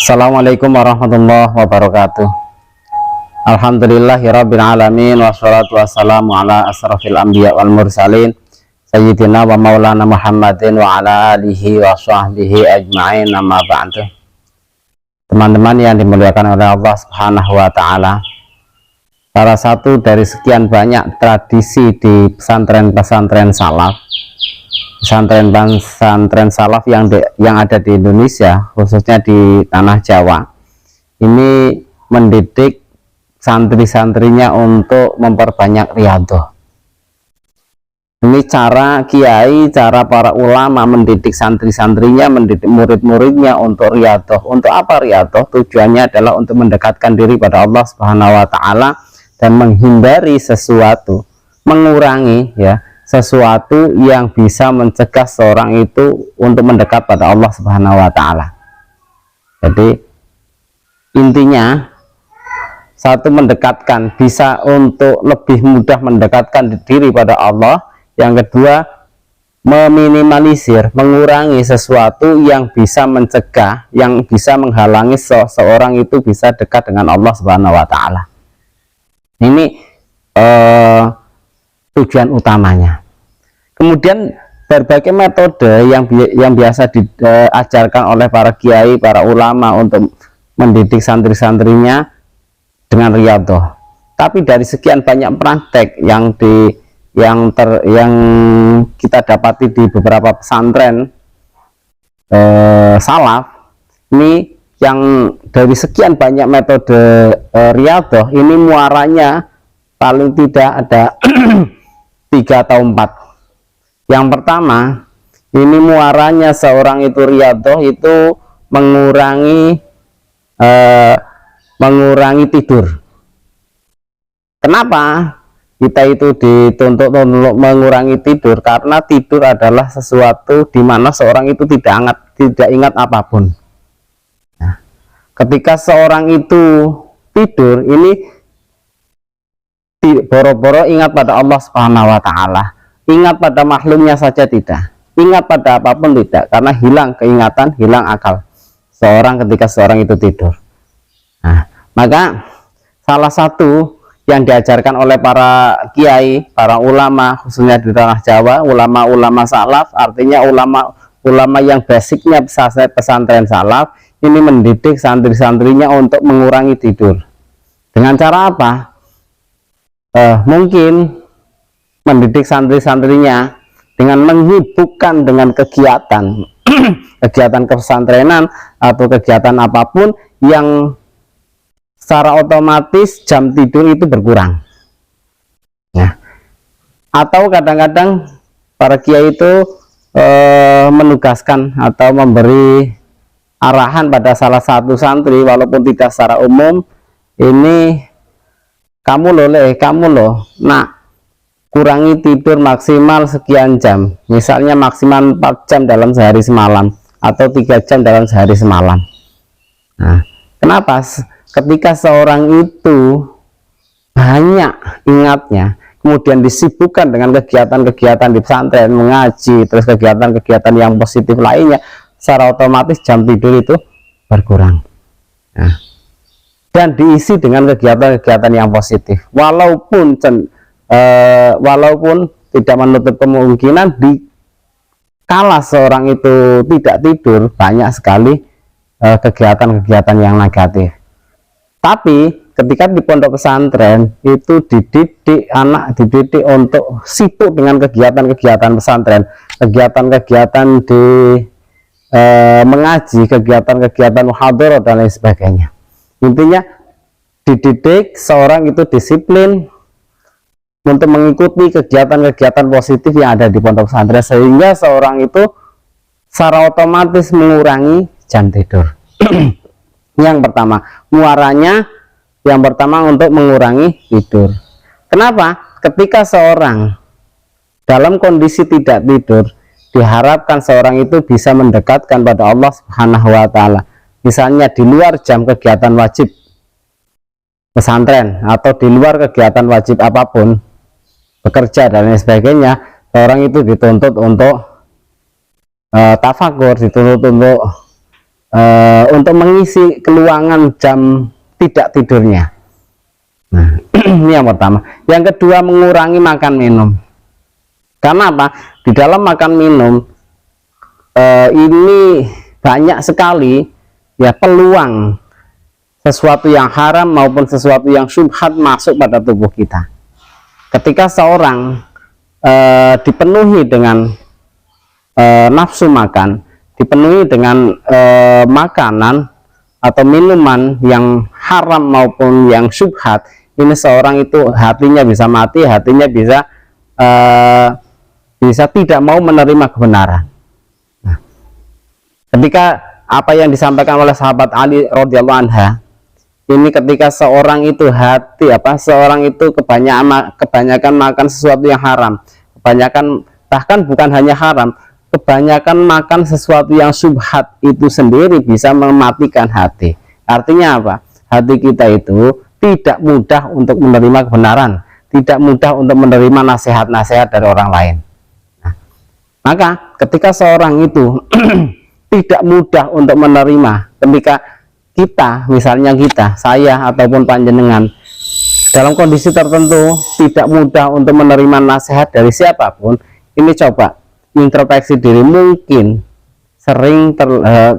Assalamualaikum warahmatullahi wabarakatuh. Alhamdulillahirabbil alamin wassalatu wassalamu ala asrafil anbiya wal mursalin sayyidina wa maulana Muhammadin wa ala alihi wa sahbihi ajma'in, amma ba'du. Teman-teman yang dimuliakan oleh Allah Subhanahu wa taala, salah satu dari sekian banyak tradisi di pesantren-pesantren salaf, pesantren salaf yang ada di Indonesia, khususnya di tanah Jawa, ini mendidik santri-santrinya untuk memperbanyak riyadhah. Ini cara kiai, cara para ulama mendidik santri-santrinya, mendidik murid-muridnya untuk riyadhah. Untuk apa riyadhah? Tujuannya adalah untuk mendekatkan diri pada Allah Subhanahu wa taala dan menghindari sesuatu, mengurangi sesuatu yang bisa mencegah seorang itu untuk mendekat pada Allah Subhanahu wa taala. Jadi intinya, satu, mendekatkan, bisa untuk lebih mudah mendekatkan diri pada Allah. Yang kedua, meminimalisir, mengurangi sesuatu yang bisa mencegah, yang bisa menghalangi seorang itu bisa dekat dengan Allah Subhanahu wa taala. Ini tujuan utamanya. Kemudian berbagai metode yang biasa diajarkan oleh para kiai, para ulama untuk mendidik santri-santrinya dengan riyadhah. Tapi dari sekian banyak praktek yang kita dapati di beberapa pesantren salaf, ini yang dari sekian banyak metode riyadhah, ini muaranya paling tidak ada 3 atau 4. Yang pertama, ini muaranya seorang itu riyadhah itu mengurangi tidur. Kenapa kita itu dituntut untuk mengurangi tidur? Karena tidur adalah sesuatu di mana seorang itu tidak ingat apapun. Nah, ketika seorang itu tidur, ini boro-boro ingat pada Allah Subhanahu wa taala, ingat pada makhluknya saja tidak, ingat pada apapun tidak, karena hilang keingatan, hilang akal seorang ketika seorang itu tidur. Nah, maka salah satu yang diajarkan oleh para kiai, para ulama, khususnya di tanah Jawa, ulama-ulama salaf, artinya ulama yang basicnya pesantren salaf, ini mendidik santri-santrinya untuk mengurangi tidur. Dengan cara apa? Mungkin mendidik santri-santrinya dengan menyibukkan dengan kegiatan kegiatan pesantrenan atau kegiatan apapun yang secara otomatis jam tidur itu berkurang. Nah, atau kadang-kadang para kiai itu menugaskan atau memberi arahan pada salah satu santri, walaupun tidak secara umum, ini kamu loh nak, kurangi tidur maksimal sekian jam, misalnya maksimal 4 jam dalam sehari semalam atau 3 jam dalam sehari semalam. Nah, kenapa? Ketika seorang itu banyak ingatnya, kemudian disibukkan dengan kegiatan-kegiatan di pesantren, mengaji, terus kegiatan-kegiatan yang positif lainnya, secara otomatis jam tidur itu berkurang. Nah, dan diisi dengan kegiatan-kegiatan yang positif, walaupun tidak menutup kemungkinan kala seorang itu tidak tidur, banyak sekali kegiatan-kegiatan yang negatif. Tapi ketika di pondok pesantren itu dididik untuk sibuk dengan kegiatan-kegiatan pesantren, kegiatan-kegiatan di mengaji, kegiatan-kegiatan muhadharah dan lain sebagainya. Intinya dididik seorang itu disiplin untuk mengikuti kegiatan-kegiatan positif yang ada di pondok pesantren, sehingga seorang itu secara otomatis mengurangi jam tidur. Yang pertama, muaranya yang pertama untuk mengurangi tidur. Kenapa? Ketika seorang dalam kondisi tidak tidur, diharapkan seorang itu bisa mendekatkan pada Allah Subhanahu wa taala. Misalnya di luar jam kegiatan wajib pesantren atau di luar kegiatan wajib apapun, bekerja dan lain sebagainya, seorang itu dituntut untuk tafakur, dituntut untuk untuk mengisi keluangan jam tidak tidurnya. Nah, ini yang pertama. Yang kedua, mengurangi makan minum. Karena apa? Di dalam makan minum ini banyak sekali ya peluang sesuatu yang haram maupun sesuatu yang syubhat masuk pada tubuh kita. Ketika seorang dipenuhi dengan nafsu makan, dipenuhi dengan makanan atau minuman yang haram maupun yang syubhat, ini seorang itu hatinya bisa mati, hatinya bisa tidak mau menerima kebenaran. Nah, ketika apa yang disampaikan oleh sahabat Ali radhiyallahu anha, ini ketika seorang itu seorang itu kebanyakan makan sesuatu yang haram, bahkan bukan hanya haram, kebanyakan makan sesuatu yang syubhat itu sendiri bisa mematikan hati. Artinya apa? Hati kita itu tidak mudah untuk menerima kebenaran, tidak mudah untuk menerima nasihat-nasihat dari orang lain. Nah, maka ketika seorang itu tidak mudah untuk menerima, ketika misalnya saya ataupun panjenengan dalam kondisi tertentu tidak mudah untuk menerima nasihat dari siapapun, ini coba introspeksi diri, mungkin sering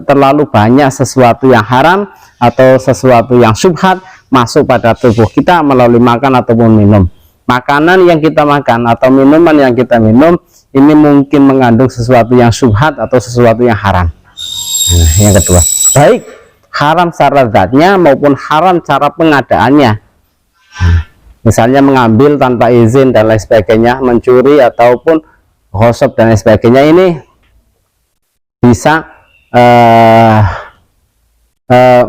terlalu banyak sesuatu yang haram atau sesuatu yang syubhat masuk pada tubuh kita melalui makan ataupun minum. Makanan yang kita makan atau minuman yang kita minum ini mungkin mengandung sesuatu yang syubhat atau sesuatu yang haram. Nah, yang kedua, baik haram secara zatnya maupun haram cara pengadaannya. Nah, misalnya mengambil tanpa izin dan lain sebagainya, mencuri ataupun ghosab dan lain sebagainya, ini bisa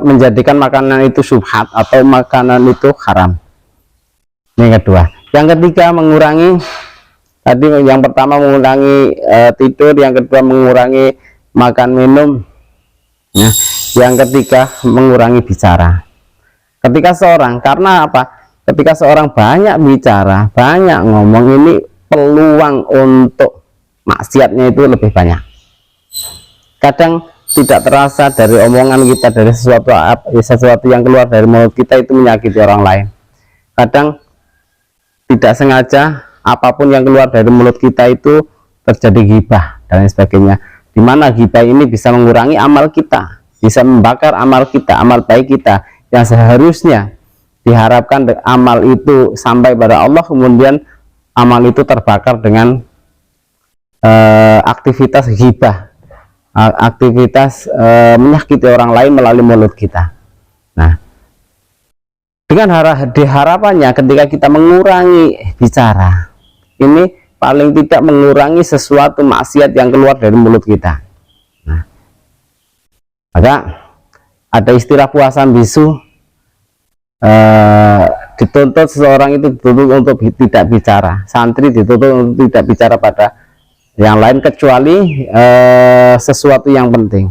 menjadikan makanan itu syubhat atau makanan itu haram. Yang kedua. Yang ketiga, mengurangi, tadi yang pertama mengurangi tidur, yang kedua mengurangi makan minum, nah, yang ketiga mengurangi bicara. Ketika seorang, karena apa? Ketika seorang banyak bicara, banyak ngomong, ini peluang untuk maksiatnya itu lebih banyak. Kadang tidak terasa dari omongan kita, dari sesuatu yang keluar dari mulut kita itu menyakiti orang lain. Kadang tidak sengaja apapun yang keluar dari mulut kita itu terjadi ghibah dan lain sebagainya, dimana ghibah ini bisa mengurangi amal kita, bisa membakar amal kita, amal baik kita yang seharusnya diharapkan amal itu sampai pada Allah, kemudian amal itu terbakar dengan aktivitas ghibah, aktivitas menyakiti orang lain melalui mulut kita. Nah, dengan harapannya ketika kita mengurangi bicara, ini paling tidak mengurangi sesuatu maksiat yang keluar dari mulut kita. Nah, maka ada istilah puasa bisu, dituntut seseorang itu dituntut untuk tidak bicara, santri dituntut untuk tidak bicara pada yang lain kecuali sesuatu yang penting.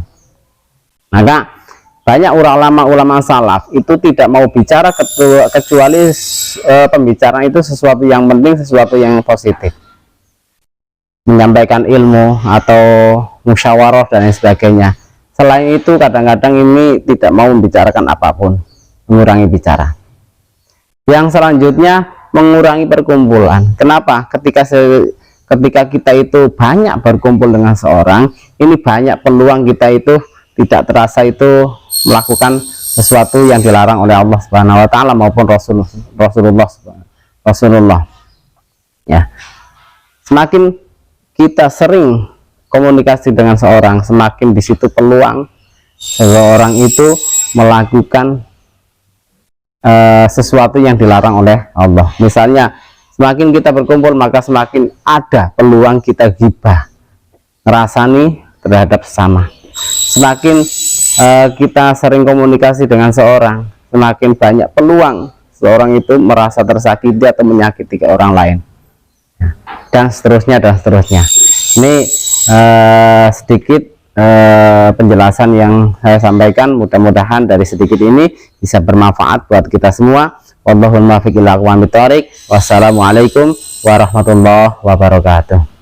Maka banyak ulama salaf itu tidak mau bicara kecuali pembicaraan itu sesuatu yang penting, sesuatu yang positif, menyampaikan ilmu atau musyawarah dan lain sebagainya. Selain itu kadang-kadang ini tidak mau membicarakan apapun, mengurangi bicara. Yang selanjutnya mengurangi perkumpulan. Kenapa? Ketika kita itu banyak berkumpul dengan seorang, ini banyak peluang kita itu tidak terasa itu melakukan sesuatu yang dilarang oleh Allah Subhanahu wa taala maupun Rasulullah. Ya. Semakin kita sering komunikasi dengan seorang, semakin di situ peluang seseorang itu melakukan sesuatu yang dilarang oleh Allah. Misalnya, semakin kita berkumpul maka semakin ada peluang kita ghibah, ngerasani terhadap sesama. Semakin kita sering komunikasi dengan seorang, semakin banyak peluang seorang itu merasa tersakiti atau menyakiti ke orang lain, dan seterusnya dan seterusnya. Ini sedikit penjelasan yang saya sampaikan, mudah-mudahan dari sedikit ini bisa bermanfaat buat kita semua. Wallahul muwaffiq ila aqwamit thoriq. Wassalamualaikum warahmatullahi wabarakatuh.